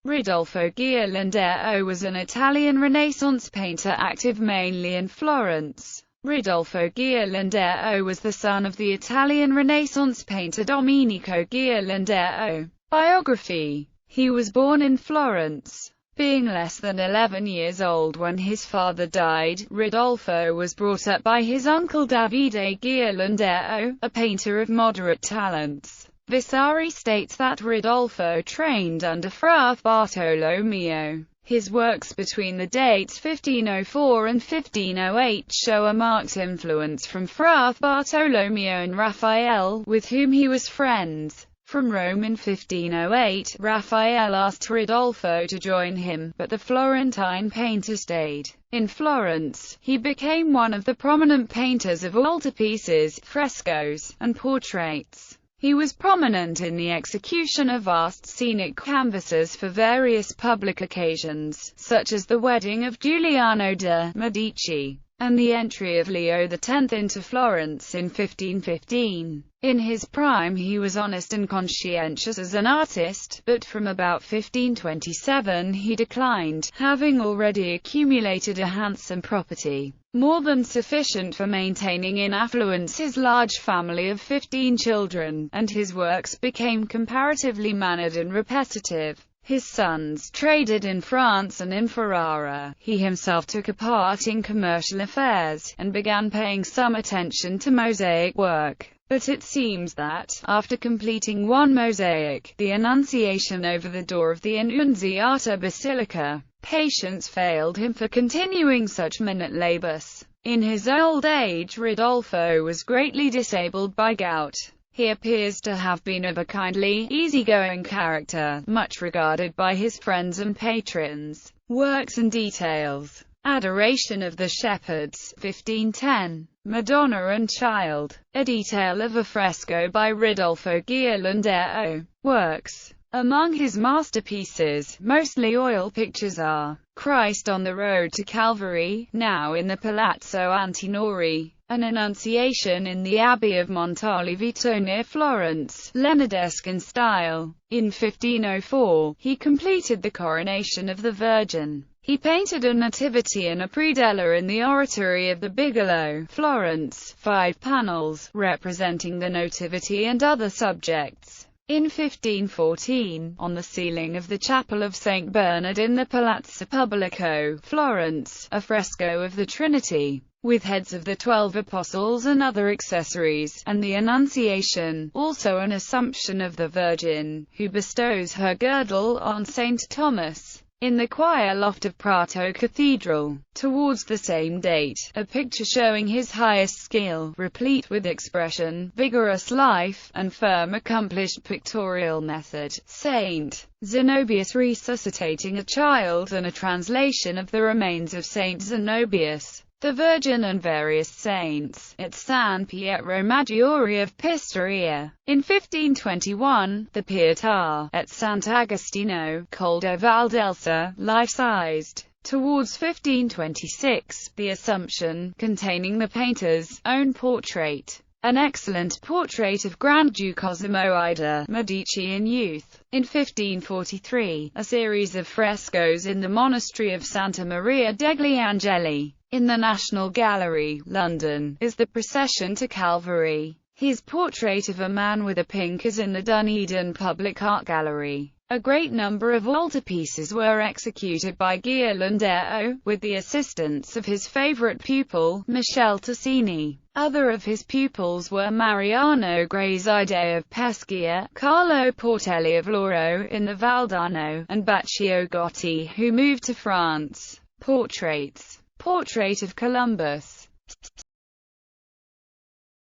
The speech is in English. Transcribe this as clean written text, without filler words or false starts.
Ridolfo Ghirlandaio was an Italian Renaissance painter active mainly in Florence. Ridolfo Ghirlandaio was the son of the Italian Renaissance painter Domenico Ghirlandaio. Biography. He was born in Florence. Being less than 11 years old when his father died, Ridolfo was brought up by his uncle Davide Ghirlandaio, a painter of moderate talents. Vasari states that Ridolfo trained under Fra Bartolomeo. His works between the dates 1504 and 1508 show a marked influence from Fra Bartolomeo and Raphael, with whom he was friends. From Rome in 1508, Raphael asked Ridolfo to join him, but the Florentine painter stayed. In Florence, he became one of the prominent painters of altarpieces, frescoes, and portraits. He was prominent in the execution of vast scenic canvases for various public occasions, such as the wedding of Giuliano de' Medici, and the entry of Leo X into Florence in 1515. In his prime he was honest and conscientious as an artist, but from about 1527 he declined, having already accumulated a handsome property, more than sufficient for maintaining in affluence his large family of 15 children, and his works became comparatively mannered and repetitive. His sons traded in France and in Ferrara. He himself took a part in commercial affairs, and began paying some attention to mosaic work. But it seems that, after completing one mosaic, the Annunciation over the door of the Annunziata Basilica, patience failed him for continuing such minute labors. In his old age Ridolfo was greatly disabled by gout. He appears to have been of a kindly, easygoing character, much regarded by his friends and patrons. Works and details. Adoration of the Shepherds, 1510. Madonna and Child. A detail of a fresco by Ridolfo Ghirlandaio. Works. Among his masterpieces, mostly oil pictures, are Christ on the Road to Calvary, now in the Palazzo Antinori, an Annunciation in the Abbey of Montalivito near Florence, Leonardesque in style. In 1504, he completed the Coronation of the Virgin. He painted a Nativity and a predella in the Oratory of the Bigelow, Florence, 5 panels, representing the Nativity and other subjects. In 1514, on the ceiling of the Chapel of St. Bernard in the Palazzo Pubblico, Florence, a fresco of the Trinity, with heads of the 12 apostles and other accessories, and the Annunciation, also an Assumption of the Virgin, who bestows her girdle on St. Thomas. In the choir loft of Prato Cathedral, towards the same date, a picture showing his highest skill, replete with expression, vigorous life, and firm accomplished pictorial method. St. Zenobius resuscitating a child and a translation of the remains of St. Zenobius, the Virgin and various saints, at San Pietro Maggiore of Pistoia. In 1521, the Pietà, at Sant'Agostino, Col de Valdelsa, life-sized. Towards 1526, the Assumption, containing the painter's own portrait. An excellent portrait of Grand Duke Cosimo I de' Medici in youth. In 1543, a series of frescoes in the monastery of Santa Maria degli Angeli, in the National Gallery, London, is the Procession to Calvary. His portrait of a man with a pink is in the Dunedin Public Art Gallery. A great number of altarpieces were executed by Ghirlandaio, with the assistance of his favorite pupil, Michele Tassini. Other of his pupils were Mariano Graziadei of Pescia, Carlo Portelli of Lauro in the Valdarno, and Baccio Gotti, who moved to France. Portraits. Portrait of Columbus.